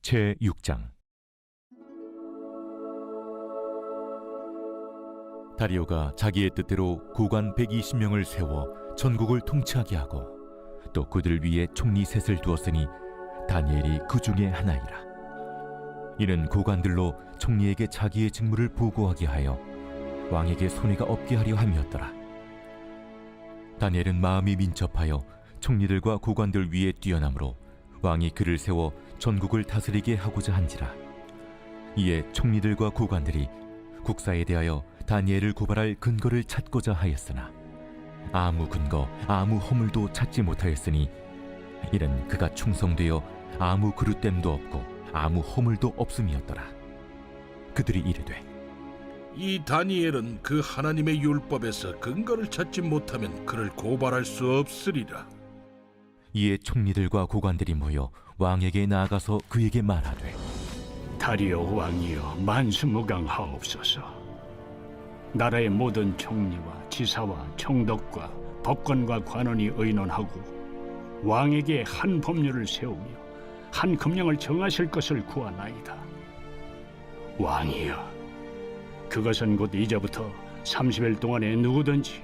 제6장. 다리오가 자기의 뜻대로 고관 120명을 세워 전국을 통치하게 하고 또 그들 위에 총리 셋을 두었으니 다니엘이 그 중에 하나이라. 이는 고관들로 총리에게 자기의 직무를 보고하게 하여 왕에게 손해가 없게 하려 함이었더라. 다니엘은 마음이 민첩하여 총리들과 고관들 위에 뛰어나므로 왕이 그를 세워 전국을 다스리게 하고자 한지라. 이에 총리들과 고관들이 국사에 대하여 다니엘을 고발할 근거를 찾고자 하였으나 아무 근거, 아무 허물도 찾지 못하였으니 이는 그가 충성되어 아무 그릇됨도 없고 아무 허물도 없음이었더라. 그들이 이르되, 이 다니엘은 그 하나님의 율법에서 근거를 찾지 못하면 그를 고발할 수 없으리라. 이에 총리들과 고관들이 모여 왕에게 나아가서 그에게 말하되, 다리오 왕이여, 만수무강하옵소서. 나라의 모든 총리와 지사와 총독과 법관과 관원이 의논하고 왕에게 한 법률을 세우며 한 금령을 정하실 것을 구하나이다. 왕이여, 그것은 곧 이제부터 30일 동안에 누구든지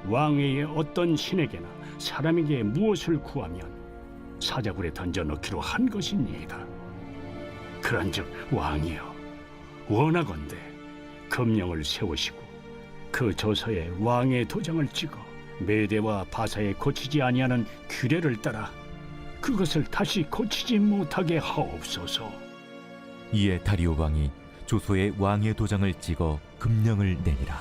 왕에게 어떤 신에게나 사람에게 무엇을 구하면 사자굴에 던져넣기로 한 것이니이다. 그런즉 왕이여, 원하건대 금령을 세우시고 그 조서에 왕의 도장을 찍어 메대와 바사에 고치지 아니하는 규례를 따라 그것을 다시 고치지 못하게 하옵소서. 이에 다리오 왕이 조서에 왕의 도장을 찍어 금령을 내니라.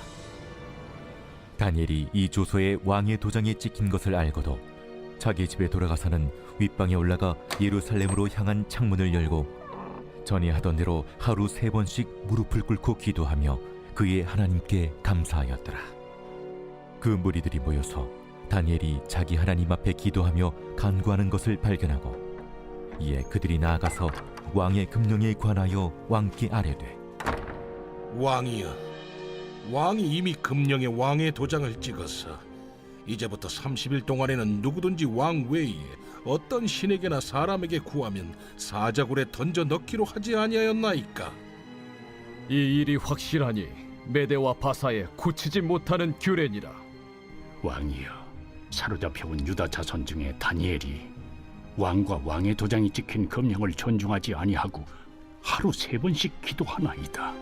다니엘이 이 조서에 왕의 도장이 찍힌 것을 알고도 자기 집에 돌아가서는 윗방에 올라가 예루살렘으로 향한 창문을 열고 전에 하던 대로 하루 3번씩 무릎을 꿇고 기도하며 그의 하나님께 감사하였더라. 그 무리들이 모여서 다니엘이 자기 하나님 앞에 기도하며 간구하는 것을 발견하고 이에 그들이 나아가서 왕의 금령에 관하여 왕께 아뢰되, 왕이여, 왕이 이미 금령에 왕의 도장을 찍어서 이제부터 30일 동안에는 누구든지 왕 외에 어떤 신에게나 사람에게 구하면 사자굴에 던져 넣기로 하지 아니하였나이까? 이 일이 확실하니 메대와 바사에 고치지 못하는 규례니라. 왕이여, 사로잡혀온 유다 자손 중에 다니엘이 왕과 왕의 도장이 찍힌 금령을 존중하지 아니하고 하루 3번씩 기도하나이다.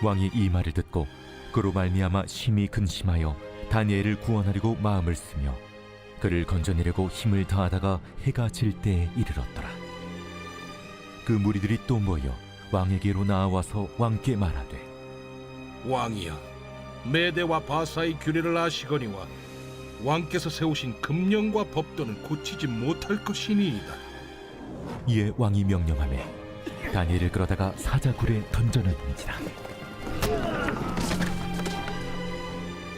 왕이 이 말을 듣고 그로 말미암아 심히 근심하여 다니엘을 구원하려고 마음을 쓰며 그를 건져내려고 힘을 다하다가 해가 질 때에 이르렀더라. 그 무리들이 또 모여 왕에게로 나와서 왕께 말하되, 왕이여, 메대와 바사의 규례를 아시거니와 왕께서 세우신 금령과 법도는 고치지 못할 것이니이다. 이에 왕이 명령하매 다니엘을 끌어다가 사자굴에 던져넣은지라.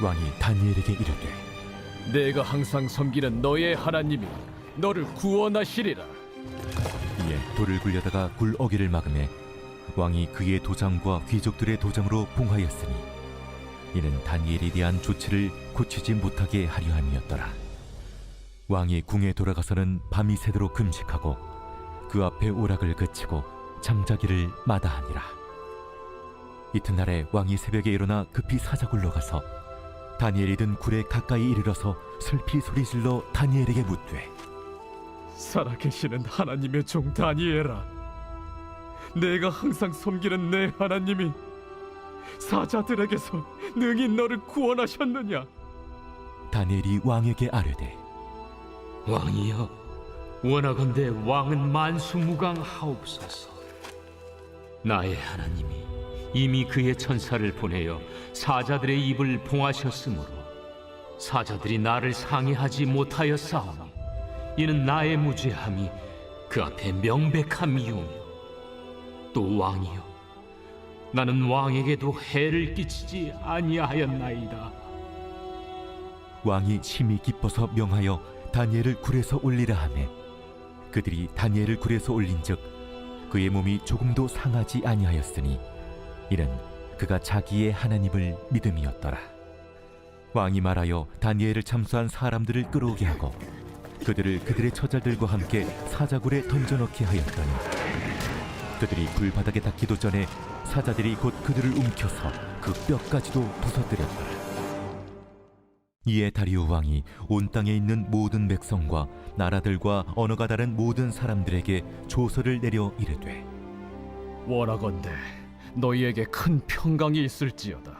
왕이 다니엘에게 이르되, 내가 항상 섬기는 너의 하나님이 너를 구원하시리라. 이에 돌을 굴려다가 굴 어기를 막음에 왕이 그의 도장과 귀족들의 도장으로 봉하였으니 이는 다니엘에 대한 조치를 고치지 못하게 하려 함이었더라. 왕이 궁에 돌아가서는 밤이 새도록 금식하고 그 앞에 오락을 그치고 잠자기를 마다하니라. 이튿날에 왕이 새벽에 일어나 급히 사자굴로 가서 다니엘이 든 굴에 가까이 이르러서 슬피 소리질러 다니엘에게 묻되, 살아계시는 하나님의 종 다니엘아, 내가 항상 섬기는 내 하나님이 사자들에게서 능히 너를 구원하셨느냐? 다니엘이 왕에게 아뢰되, 왕이여, 원하건대 왕은 만수무강하옵소서. 나의 하나님이 이미 그의 천사를 보내어 사자들의 입을 봉하셨으므로 사자들이 나를 상해하지 못하였사오니 이는 나의 무죄함이 그 앞에 명백함이오며, 또 왕이여, 나는 왕에게도 해를 끼치지 아니하였나이다. 왕이 심히 기뻐서 명하여 다니엘을 굴에서 올리라 하매 그들이 다니엘을 굴에서 올린즉 그의 몸이 조금도 상하지 아니하였으니 이는 그가 자기의 하나님을 믿음이었더라. 왕이 말하여 다니엘을 참수한 사람들을 끌어오게 하고 그들을 그들의 처자들과 함께 사자굴에 던져넣게 하였더니 그들이 불바닥에 닿기도 전에 사자들이 곧 그들을 움켜서 그 뼈까지도 부서뜨렸더라. 이에 다리오 왕이 온 땅에 있는 모든 백성과 나라들과 언어가 다른 모든 사람들에게 조서를 내려 이르되 원하건대 너희에게 큰 평강이 있을지어다.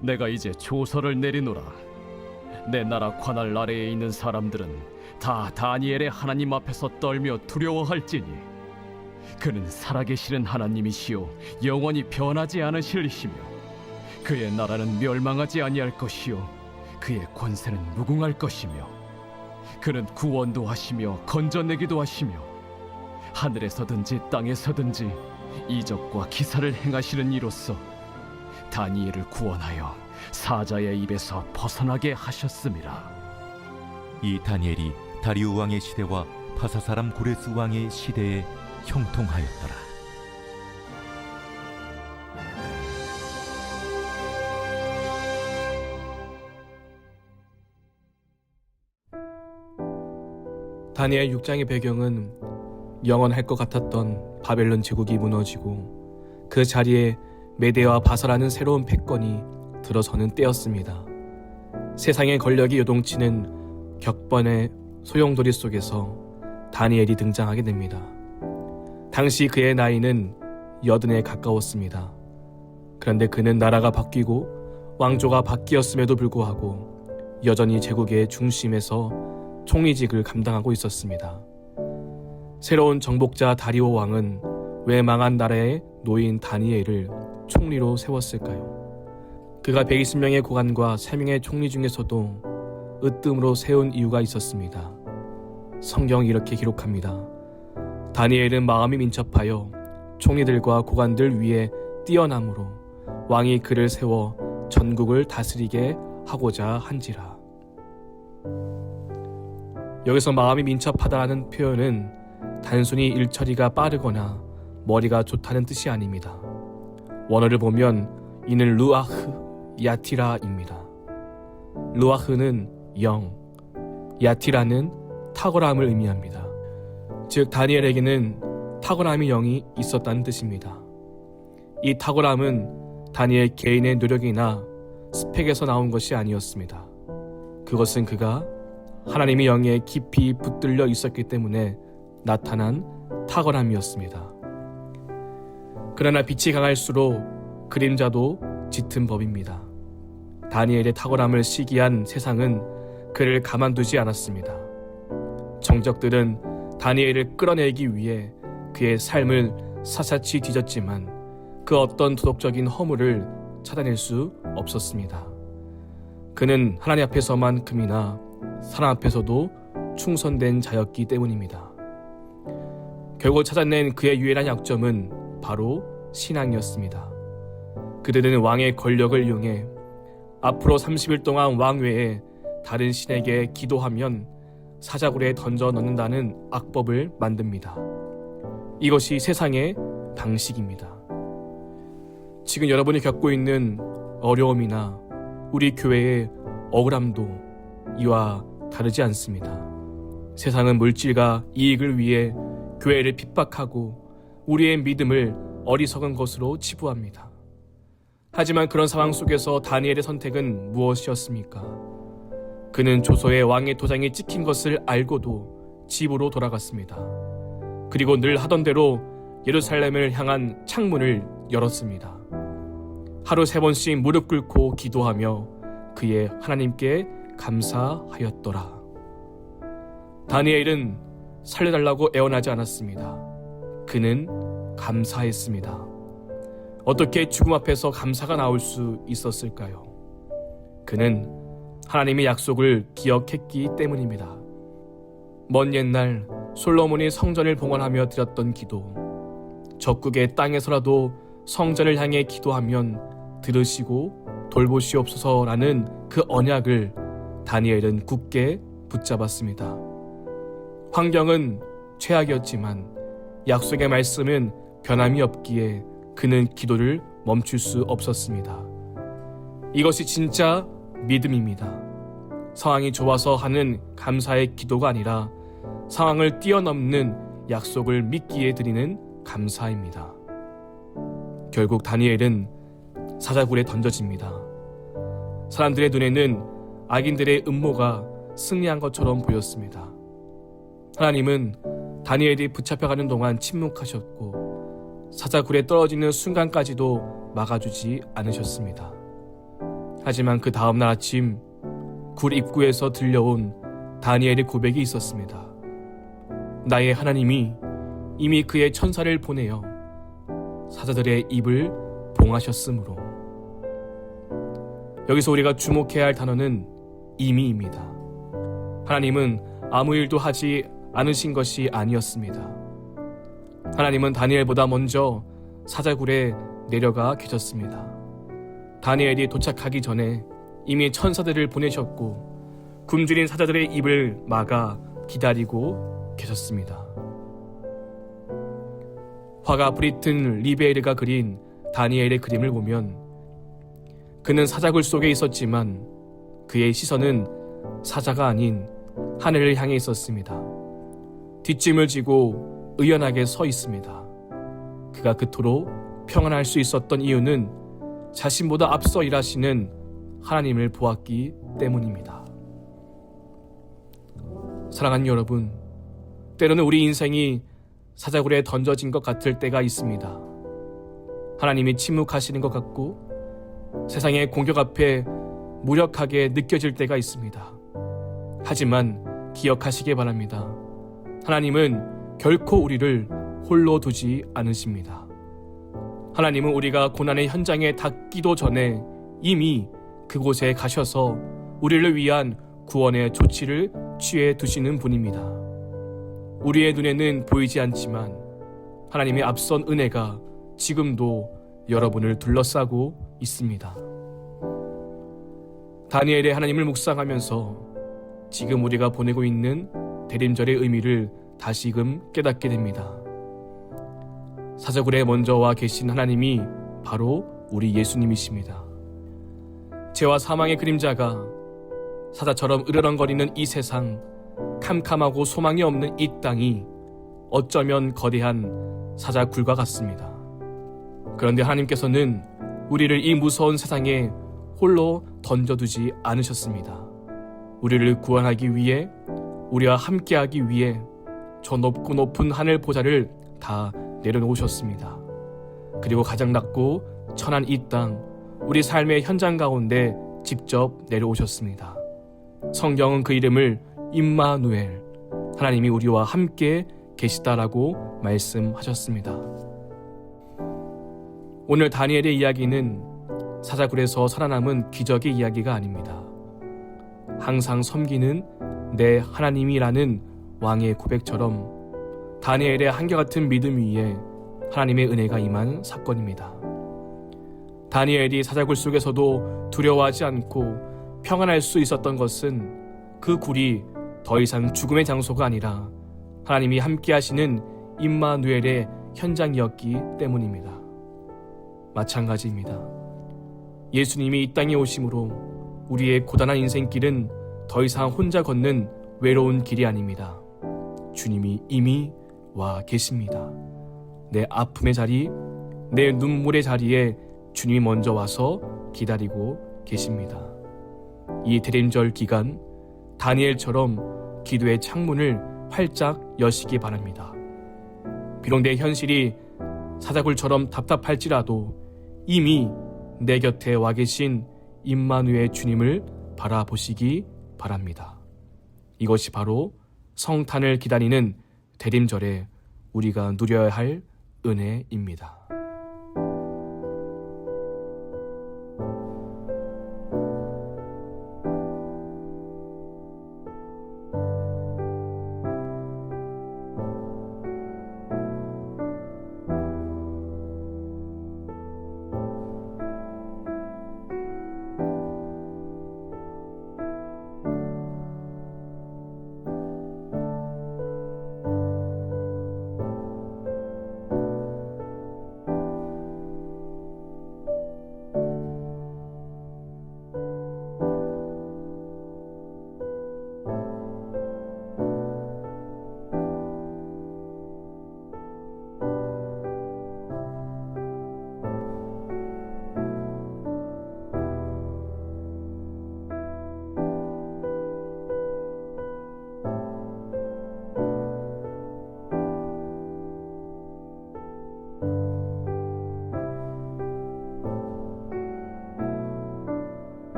내가 이제 조서를 내리노라. 내 나라 관할 아래에 있는 사람들은 다 다니엘의 하나님 앞에서 떨며 두려워할지니 그는 살아계시는 하나님이시요 영원히 변하지 않으실 이시며 그의 나라는 멸망하지 아니할 것이요 그의 권세는 무궁할 것이며 그는 구원도 하시며 건져내기도 하시며 하늘에서든지 땅에서든지 이적과 기사를 행하시는 이로써 다니엘을 구원하여 사자의 입에서 벗어나게 하셨음이라. 이 다니엘이 다리오 왕의 시대와 파사 사람 고레스 왕의 시대에 형통하였더라. 다니엘 6장의 배경은 영원할 것 같았던 바벨론 제국이 무너지고 그 자리에 메대와 바사라는 새로운 패권이 들어서는 때였습니다. 세상의 권력이 요동치는 격번의 소용돌이 속에서 다니엘이 등장하게 됩니다. 당시 그의 나이는 80에 가까웠습니다. 그런데 그는 나라가 바뀌고 왕조가 바뀌었음에도 불구하고 여전히 제국의 중심에서 총리직을 감당하고 있었습니다. 새로운 정복자 다리오 왕은 왜 망한 나라의 노인 다니엘을 총리로 세웠을까요? 그가 120명의 고관과 3명의 총리 중에서도 으뜸으로 세운 이유가 있었습니다. 성경이 이렇게 기록합니다. 다니엘은 마음이 민첩하여 총리들과 고관들 위에 뛰어남으로 왕이 그를 세워 전국을 다스리게 하고자 한지라. 여기서 마음이 민첩하다는 표현은 단순히 일처리가 빠르거나 머리가 좋다는 뜻이 아닙니다. 원어를 보면 이는 루아흐 야티라입니다. 루아흐는 영, 야티라는 탁월함을 의미합니다. 즉 다니엘에게는 탁월함의 영이 있었다는 뜻입니다. 이 탁월함은 다니엘 개인의 노력이나 스펙에서 나온 것이 아니었습니다. 그것은 그가 하나님의 영에 깊이 붙들려 있었기 때문에 나타난 탁월함이었습니다. 그러나 빛이 강할수록 그림자도 짙은 법입니다. 다니엘의 탁월함을 시기한 세상은 그를 가만두지 않았습니다. 정적들은 다니엘을 끌어내기 위해 그의 삶을 사사치 뒤졌지만 그 어떤 도덕적인 허물을 찾아낼 수 없었습니다. 그는 하나님 앞에서만큼이나 사람 앞에서도 충성된 자였기 때문입니다. 결국 찾아낸 그의 유일한 약점은 바로 신앙이었습니다. 그들은 왕의 권력을 이용해 앞으로 30일 동안 왕 외에 다른 신에게 기도하면 사자굴에 던져 넣는다는 악법을 만듭니다. 이것이 세상의 방식입니다. 지금 여러분이 겪고 있는 어려움이나 우리 교회의 억울함도 이와 다르지 않습니다. 세상은 물질과 이익을 위해 교회를 핍박하고 우리의 믿음을 어리석은 것으로 치부합니다. 하지만 그런 상황 속에서 다니엘의 선택은 무엇이었습니까? 그는 조서에 왕의 도장이 찍힌 것을 알고도 집으로 돌아갔습니다. 그리고 늘 하던 대로 예루살렘을 향한 창문을 열었습니다. 하루 3번씩 무릎 꿇고 기도하며 그의 하나님께 감사하였더라. 다니엘은 살려달라고 애원하지 않았습니다. 그는 감사했습니다. 어떻게 죽음 앞에서 감사가 나올 수 있었을까요? 그는 하나님의 약속을 기억했기 때문입니다. 먼 옛날 솔로몬이 성전을 봉헌하며 드렸던 기도, 적국의 땅에서라도 성전을 향해 기도하면 들으시고 돌보시옵소서라는 그 언약을 다니엘은 굳게 붙잡았습니다. 환경은 최악이었지만 약속의 말씀은 변함이 없기에 그는 기도를 멈출 수 없었습니다. 이것이 진짜 믿음입니다. 상황이 좋아서 하는 감사의 기도가 아니라 상황을 뛰어넘는 약속을 믿기에 드리는 감사입니다. 결국 다니엘은 사자굴에 던져집니다. 사람들의 눈에는 악인들의 음모가 승리한 것처럼 보였습니다. 하나님은 다니엘이 붙잡혀가는 동안 침묵하셨고 사자굴에 떨어지는 순간까지도 막아주지 않으셨습니다. 하지만 그 다음날 아침 굴 입구에서 들려온 다니엘의 고백이 있었습니다. 나의 하나님이 이미 그의 천사를 보내어 사자들의 입을 봉하셨으므로. 여기서 우리가 주목해야 할 단어는 이미입니다. 하나님은 아무 일도 하지 않으신 것이 아니었습니다. 하나님은 다니엘보다 먼저 사자굴에 내려가 계셨습니다. 다니엘이 도착하기 전에 이미 천사들을 보내셨고 굶주린 사자들의 입을 막아 기다리고 계셨습니다. 화가 불이 튼 리베르가 그린 다니엘의 그림을 보면 그는 사자굴 속에 있었지만 그의 시선은 사자가 아닌 하늘을 향해 있었습니다. 뒷짐을 지고 의연하게 서 있습니다. 그가 그토록 평안할 수 있었던 이유는 자신보다 앞서 일하시는 하나님을 보았기 때문입니다. 사랑하는 여러분, 때로는 우리 인생이 사자굴에 던져진 것 같을 때가 있습니다. 하나님이 침묵하시는 것 같고 세상의 공격 앞에 무력하게 느껴질 때가 있습니다. 하지만 기억하시기 바랍니다. 하나님은 결코 우리를 홀로 두지 않으십니다. 하나님은 우리가 고난의 현장에 닿기도 전에 이미 그곳에 가셔서 우리를 위한 구원의 조치를 취해 두시는 분입니다. 우리의 눈에는 보이지 않지만 하나님의 앞선 은혜가 지금도 여러분을 둘러싸고 있습니다. 다니엘의 하나님을 묵상하면서 지금 우리가 보내고 있는 대림절의 의미를 다시금 깨닫게 됩니다. 사자굴에 먼저 와 계신 하나님이 바로 우리 예수님이십니다. 죄와 사망의 그림자가 사자처럼 으르렁거리는 이 세상, 캄캄하고 소망이 없는 이 땅이 어쩌면 거대한 사자굴과 같습니다. 그런데 하나님께서는 우리를 이 무서운 세상에 홀로 던져두지 않으셨습니다. 우리를 구원하기 위해, 우리와 함께하기 위해 저 높고 높은 하늘 보좌를 다 내려놓으셨습니다. 그리고 가장 낮고 천한 이 땅, 우리 삶의 현장 가운데 직접 내려오셨습니다. 성경은 그 이름을 임마누엘, 하나님이 우리와 함께 계시다라고 말씀하셨습니다. 오늘 다니엘의 이야기는 사자굴에서 살아남은 기적의 이야기가 아닙니다. 항상 섬기는 내 하나님이라는 왕의 고백처럼 다니엘의 한결같은 믿음 위에 하나님의 은혜가 임한 사건입니다. 다니엘이 사자굴 속에서도 두려워하지 않고 평안할 수 있었던 것은 그 굴이 더 이상 죽음의 장소가 아니라 하나님이 함께 하시는 임마누엘의 현장이었기 때문입니다. 마찬가지입니다. 예수님이 이 땅에 오심으로 우리의 고단한 인생길은 더 이상 혼자 걷는 외로운 길이 아닙니다. 주님이 이미 와 계십니다. 내 아픔의 자리, 내 눈물의 자리에 주님이 먼저 와서 기다리고 계십니다. 이 대림절 기간, 다니엘처럼 기도의 창문을 활짝 여시기 바랍니다. 비록 내 현실이 사자굴처럼 답답할지라도 이미 내 곁에 와 계신 임마누엘 주님을 바라보시기 바랍니다. 이것이 바로 성탄을 기다리는 대림절에 우리가 누려야 할 은혜입니다.